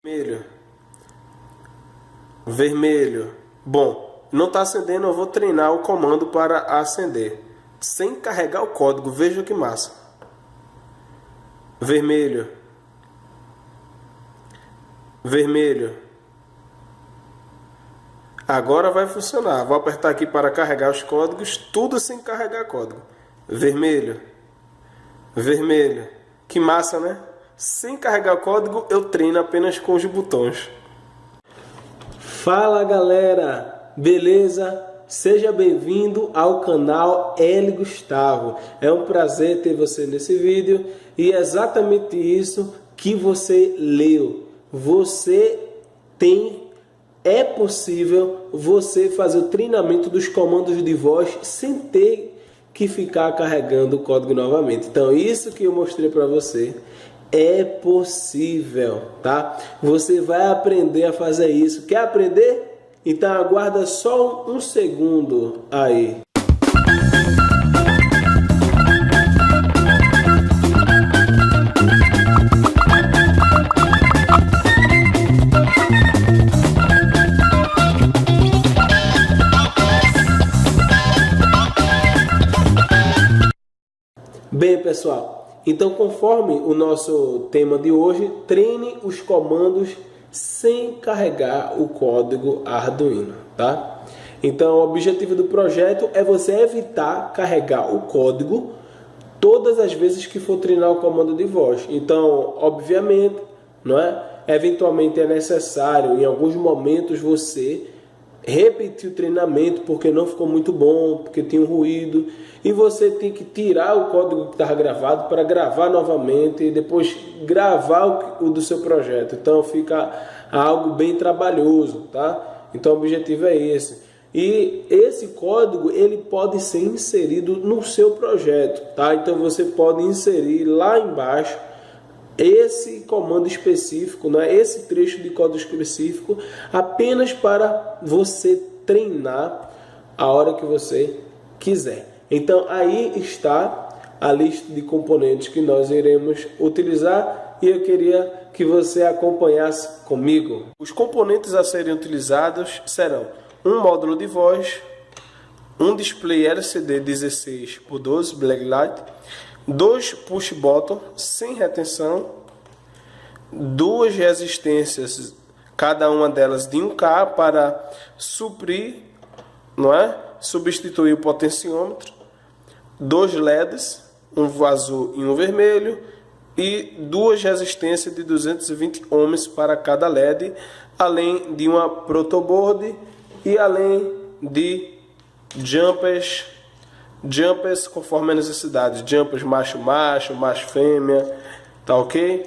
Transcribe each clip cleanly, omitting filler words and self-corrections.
Vermelho. Vermelho. Bom, não está acendendo, eu vou treinar o comando para acender. Sem carregar o código, veja que massa. Vermelho. Vermelho. Agora vai funcionar. Vou apertar aqui para carregar os códigos, tudo sem carregar código. Vermelho. Vermelho. Que massa, né? Sem carregar o código, eu treino apenas com os botões. Fala galera, beleza? Seja bem-vindo ao canal L Gustavo. É um prazer ter você nesse vídeo e é exatamente isso que você leu. É possível você fazer o treinamento dos comandos de voz sem ter que ficar carregando o código novamente. Então, isso que eu mostrei para você é possível, tá? Você vai aprender a fazer isso. Quer aprender? Então, aguarda só um segundo aí. Bem, pessoal, então conforme o nosso tema de hoje, treine os comandos sem carregar o código Arduino, tá? Então, o objetivo do projeto é você evitar carregar o código todas as vezes que for treinar o comando de voz. Então, obviamente, não é? Eventualmente é necessário, em alguns momentos, você repetir o treinamento porque não ficou muito bom, porque tinha um ruído, e você tem que tirar o código que estava gravado para gravar novamente e depois gravar o do seu projeto. Então fica algo bem trabalhoso, tá? Então o objetivo é esse. E esse código ele pode ser inserido no seu projeto, tá? Então você pode inserir lá embaixo esse comando específico, né? Esse trecho de código específico apenas para você treinar a hora que você quiser. Então aí está a lista de componentes que nós iremos utilizar e eu queria que você acompanhasse comigo. Os componentes a serem utilizados serão um módulo de voz, um display LCD 16 por 12 blacklight, 2 push button sem retenção, 2 resistências, cada uma delas de 1K para suprir, não é? Substituir o potenciômetro, 2 LEDs, um azul e um vermelho, e 2 resistências de 220 ohms para cada LED, além de uma protoboard e além de jumpers conforme a necessidade, jumpers macho, macho fêmea, tá ok?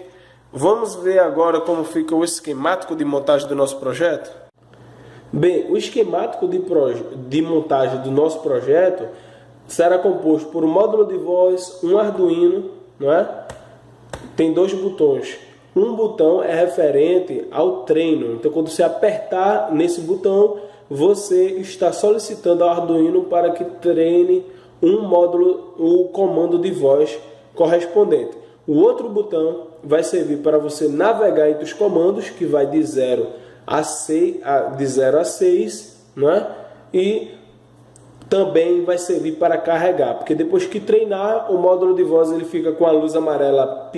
Vamos ver agora como fica o esquemático de montagem do nosso projeto? Bem, o esquemático de montagem do nosso projeto será composto por um módulo de voz, um Arduino, não é? Tem 2 botões. Um botão é referente ao treino, então quando você apertar nesse botão, você está solicitando ao Arduino para que treine um módulo, o comando de voz correspondente. O outro botão vai servir para você navegar entre os comandos, que vai de 0 a 6, não é? E também vai servir para carregar, porque depois que treinar, o módulo de voz ele fica com a luz amarela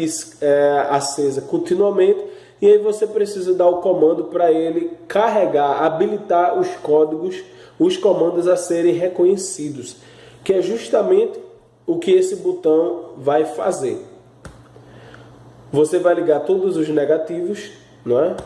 acesa continuamente, e aí você precisa dar o comando para ele carregar, habilitar os códigos, os comandos a serem reconhecidos, que é justamente o que esse botão vai fazer. Você vai ligar todos os negativos, não é?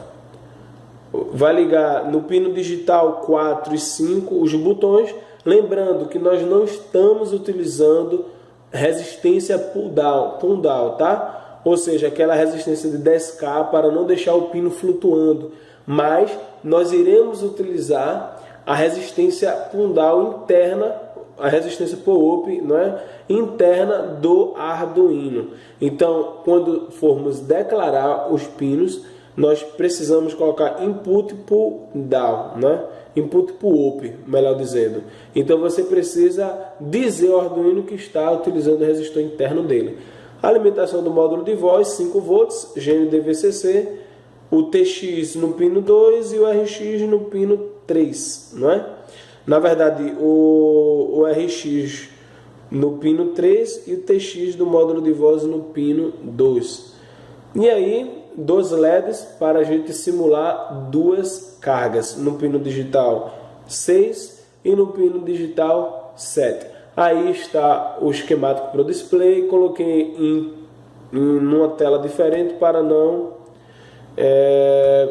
Vai ligar no pino digital 4 e 5 os botões, lembrando que nós não estamos utilizando resistência pull down, tá? Ou seja, aquela resistência de 10K para não deixar o pino flutuando, mas nós iremos utilizar a resistência pull down interna, a resistência pull-up, não é? Interna do Arduino. Então, quando formos declarar os pinos, nós precisamos colocar input pull down, né? Input pull up, melhor dizendo. Então você precisa dizer ao Arduino que está utilizando o resistor interno dele. A alimentação do módulo de voz 5 volts, GND-VCC, o TX no pino 2 e o RX no pino 3, não é? Na verdade, o RX no pino 3 e o TX do módulo de voz no pino 2. E aí, 2 LEDs para a gente simular 2 cargas no pino digital 6 e no pino digital 7. Aí está o esquemático para o display, coloquei em uma tela diferente para não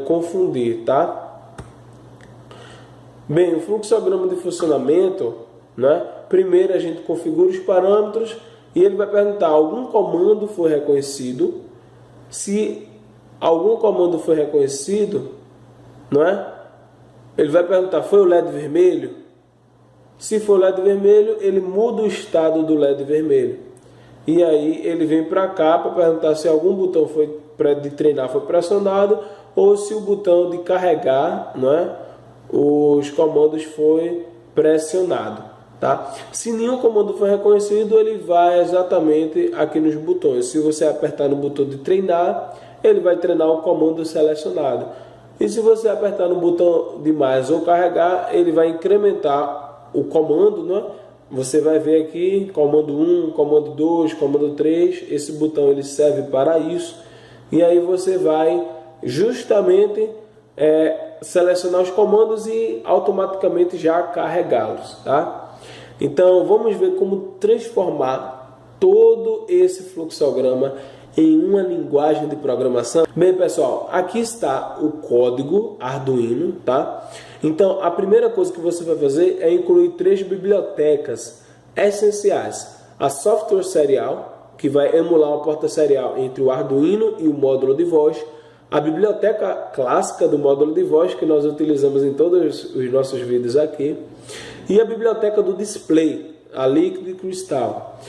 confundir, tá? Bem, o fluxograma de funcionamento, né? Primeiro a gente configura os parâmetros e ele vai perguntar: algum comando foi reconhecido? Se algum comando foi reconhecido, não é? Ele vai perguntar: foi o LED vermelho? Se for o LED vermelho, ele muda o estado do LED vermelho. E aí ele vem para cá para perguntar se algum botão de treinar foi pressionado ou se o botão de carregar, não é, os comandos foi pressionado, tá? Se nenhum comando for reconhecido, ele vai exatamente aqui nos botões. Se você apertar no botão de treinar, ele vai treinar o comando selecionado. E se você apertar no botão de mais ou carregar, ele vai incrementar o comando, não é? Você vai ver aqui comando 1, comando 2, comando 3, esse botão ele serve para isso. E aí você vai justamente selecionar os comandos e automaticamente já carregá-los, tá? Então vamos ver como transformar todo esse fluxograma em uma linguagem de programação. Bem, pessoal, aqui está o código Arduino, tá? Então, a primeira coisa que você vai fazer é incluir 3 bibliotecas essenciais. A software serial, que vai emular uma porta serial entre o Arduino e o módulo de voz. A biblioteca clássica do módulo de voz, que nós utilizamos em todos os nossos vídeos aqui. E a biblioteca do display, a Liquid Crystal.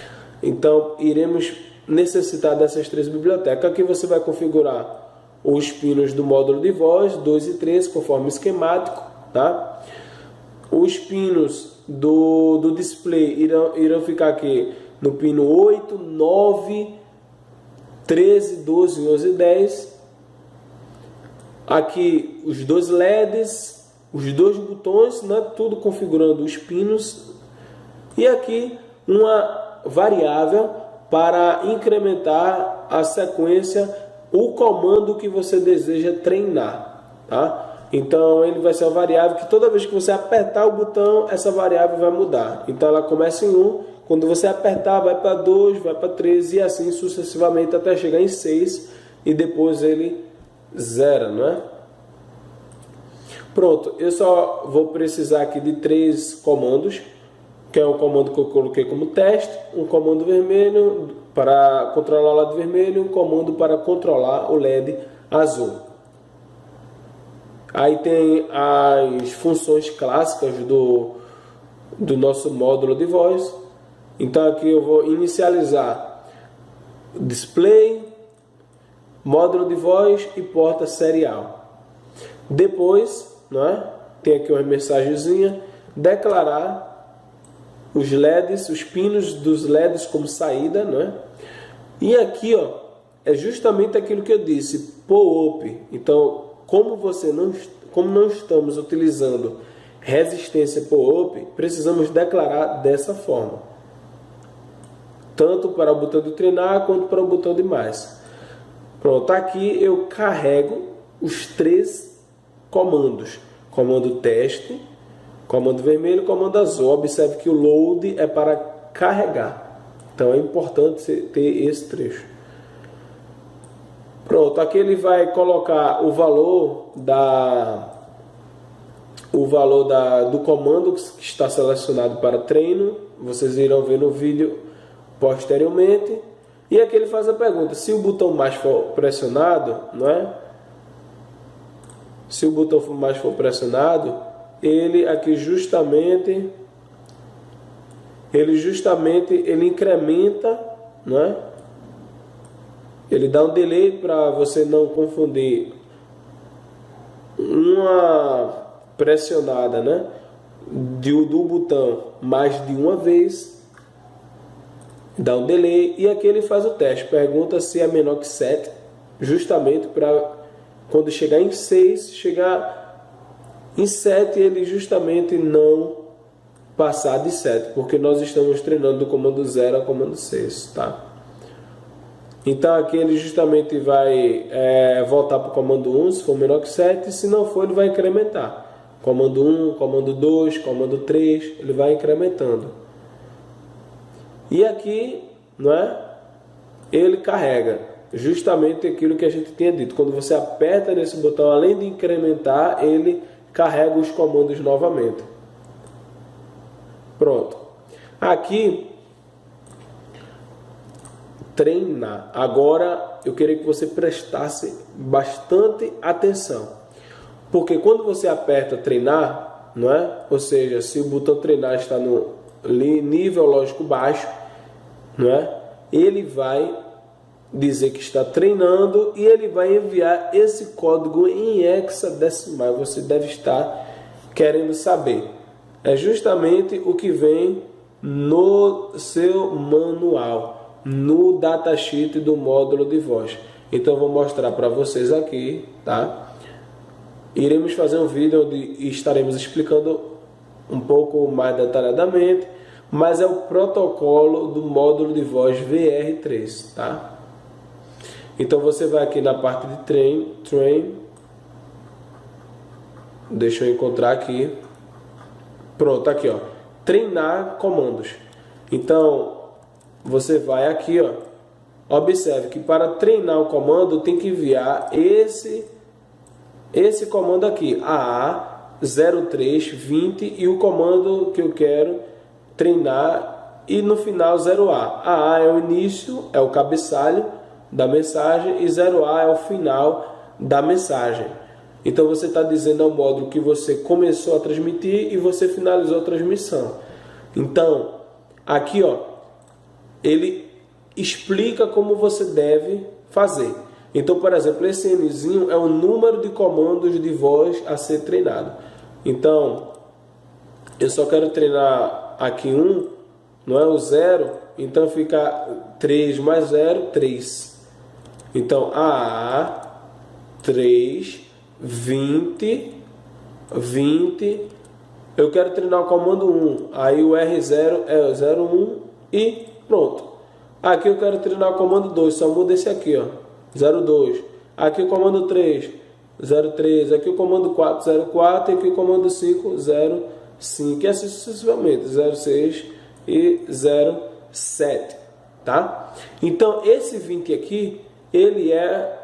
Então, iremos necessitar dessas 3 bibliotecas. Aqui você vai configurar os pinos do módulo de voz, 2 e 3, conforme o esquemático, tá? Os pinos do display irão ficar aqui no pino 8, 9, 13, 12, 11 e 10. Aqui os 2 LEDs, os 2 botões, né? Tudo configurando os pinos. E aqui uma variável para incrementar a sequência, o comando que você deseja treinar, tá? Então ele vai ser uma variável que toda vez que você apertar o botão, essa variável vai mudar. Então ela começa em 1, quando você apertar vai para 2, vai para 3 e assim sucessivamente até chegar em 6 e depois ele zera, não é? Pronto, eu só vou precisar aqui de 3 comandos, que é o comando que eu coloquei como teste, um comando vermelho para controlar o LED vermelho, um comando para controlar o LED azul. Aí tem as funções clássicas do nosso módulo de voz. Então aqui eu vou inicializar display, módulo de voz e porta serial. Depois, não é? Tem aqui uma mensagenzinha, declarar os LEDs, os pinos dos LEDs como saída, não é? E aqui, ó, é justamente aquilo que eu disse, POOP. Então, como não estamos utilizando resistência POOP, precisamos declarar dessa forma. Tanto para o botão de treinar, quanto para o botão de mais. Pronto, aqui eu carrego os 3 comandos. Comando teste, comando vermelho e comando azul. Observe que o load é para carregar. Então é importante ter esse trecho. Pronto, aqui ele vai colocar o valor do comando que está selecionado para treino. Vocês irão ver no vídeo posteriormente. E aqui ele faz a pergunta: se o botão mais for pressionado, não é? Se o botão mais for pressionado, ele aqui justamente ele incrementa, não é? Ele dá um delay para você não confundir uma pressionada, né, do botão mais de uma vez, dá um delay. E aqui ele faz o teste, pergunta se é menor que 7, justamente para Quando chegar em 6, chegar em 7, ele justamente não passar de 7, porque nós estamos treinando do comando 0 ao comando 6, tá? Então aqui ele justamente vai voltar para o comando 1, se for menor que 7, se não for ele vai incrementar. Comando 1, comando 2, comando 3, ele vai incrementando. E aqui, não é? Ele carrega justamente aquilo que a gente tinha dito. Quando você aperta nesse botão, além de incrementar, ele carrega os comandos novamente. Pronto. Aqui, treinar. Agora, eu queria que você prestasse bastante atenção. Porque quando você aperta treinar, não é? Ou seja, se o botão treinar está no nível lógico baixo, não é? Ele vai dizer que está treinando e ele vai enviar esse código em hexadecimal. Você deve estar querendo saber. É justamente o que vem no seu manual, no datasheet do módulo de voz. Então eu vou mostrar para vocês aqui, tá? Iremos fazer um vídeo onde estaremos explicando um pouco mais detalhadamente, mas é o protocolo do módulo de voz VR3, tá? Então você vai aqui na parte de train, deixa eu encontrar aqui, pronto, aqui ó, treinar comandos. Então você vai aqui ó, observe que para treinar o comando tem que enviar esse comando aqui, AA0320, e o comando que eu quero treinar, e no final 0A. AA é o início, é o cabeçalho da mensagem, e 0A é o final da mensagem. Então você está dizendo ao módulo que você começou a transmitir e você finalizou a transmissão. Então, aqui ó, ele explica como você deve fazer. Então, por exemplo, esse Nzinho é o número de comandos de voz a ser treinado. Então, eu só quero treinar aqui 1, não é o 0, então fica 3 mais 0, 3. Então, AA, 3, 20, eu quero treinar o comando 1, aí o R0 é 01 e pronto. Aqui eu quero treinar o comando 2, só muda esse aqui, ó. 02, aqui o comando 3, 03, aqui o comando 4, 04, e aqui o comando 5, 05, e assim sucessivamente, 06 e 07, tá? Então, esse 20 aqui, ele é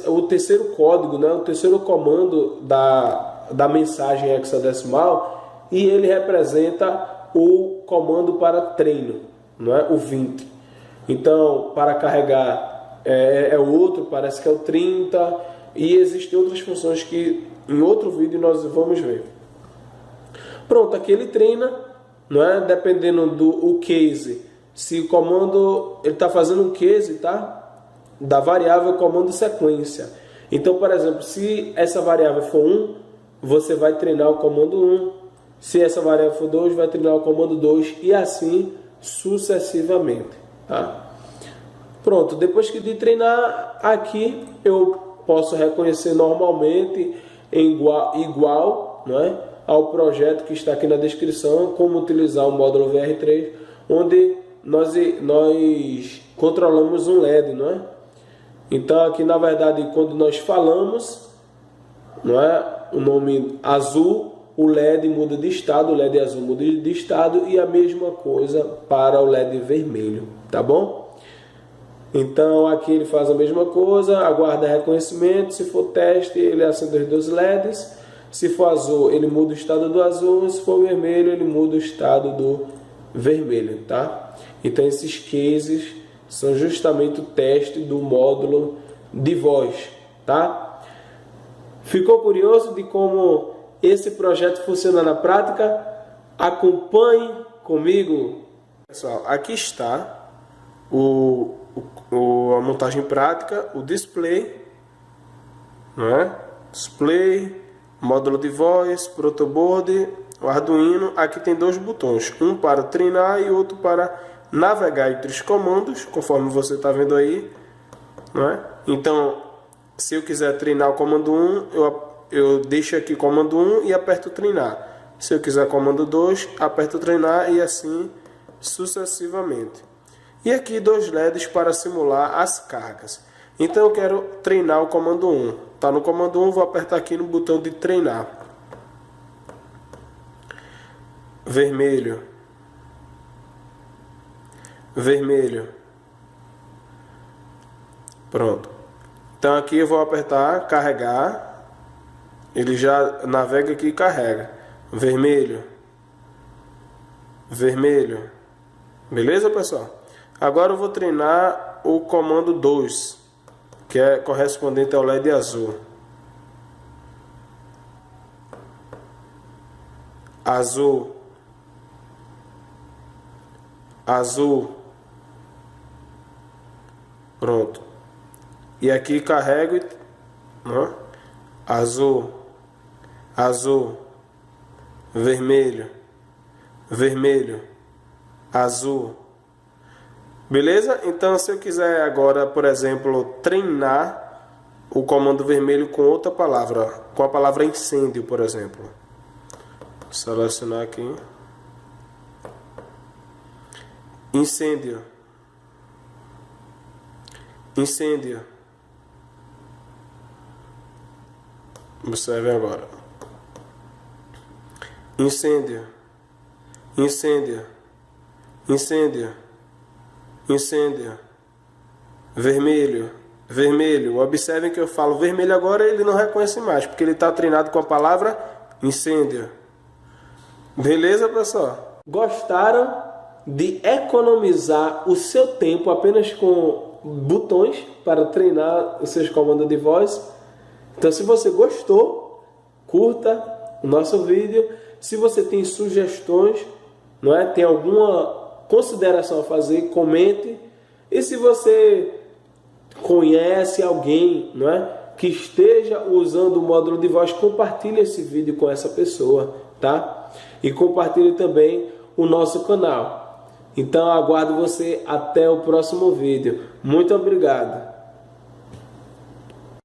o terceiro código, né? O terceiro comando da mensagem hexadecimal, e ele representa o comando para treino, não é? O 20. Então, para carregar é outro, parece que é o 30, e existem outras funções que em outro vídeo nós vamos ver. Pronto, aqui ele treina, não é? Dependendo do case, se o comando ele está fazendo um case, tá? Da variável comando sequência. Então, por exemplo, se essa variável for 1, você vai treinar o comando 1. Se essa variável for 2, vai treinar o comando 2, e assim sucessivamente. Tá? Pronto, depois de treinar aqui, eu posso reconhecer normalmente igual, não é, ao projeto que está aqui na descrição, como utilizar o módulo VR3, onde nós controlamos um LED, não é? Então aqui na verdade quando nós falamos, não é, o nome azul, o LED muda de estado, o LED azul muda de estado, e a mesma coisa para o LED vermelho, tá bom? Então aqui ele faz a mesma coisa, aguarda reconhecimento, se for teste ele acende os dois LEDs, se for azul ele muda o estado do azul, se for vermelho ele muda o estado do vermelho, tá? Então esses cases são justamente o teste do módulo de voz, tá? Ficou curioso de como esse projeto funciona na prática? Acompanhe comigo. Pessoal, aqui está a montagem prática, o display, não é? Display, módulo de voz, protoboard, o Arduino. Aqui tem dois botões, um para treinar e outro para navegar entre os comandos, conforme você está vendo aí. não é? Então, se eu quiser treinar o comando 1, eu deixo aqui comando 1 e aperto treinar. Se eu quiser comando 2, aperto treinar e assim sucessivamente. E aqui 2 LEDs para simular as cargas. Então eu quero treinar o comando 1. Tá no comando 1, vou apertar aqui no botão de treinar. Vermelho. Vermelho. Pronto. Então aqui eu vou apertar carregar. Ele já navega aqui e carrega. Vermelho. Vermelho. Beleza, pessoal? Agora eu vou treinar o comando 2, que é correspondente ao LED azul. Azul. Azul. Pronto. E aqui carrego e... azul. Azul. Vermelho. Vermelho. Azul. Beleza? Então, se eu quiser agora, por exemplo, treinar o comando vermelho com outra palavra, com a palavra incêndio, por exemplo. Vou selecionar aqui. Incêndio. Incêndio. Observe agora. Incêndio. Incêndio. Incêndio. Incêndio. Vermelho. Vermelho. Observem que eu falo vermelho agora, ele não reconhece mais, porque ele está treinado com a palavra incêndio. Beleza, pessoal? Gostaram de economizar o seu tempo apenas com botões para treinar os seus comandos de voz? Então, se você gostou, curta o nosso vídeo. Se você tem sugestões, não é? Tem alguma consideração a fazer, comente. E se você conhece alguém, não é, que esteja usando o módulo de voz, compartilhe esse vídeo com essa pessoa, tá? E compartilhe também o nosso canal. Então aguardo você até o próximo vídeo. Muito obrigado.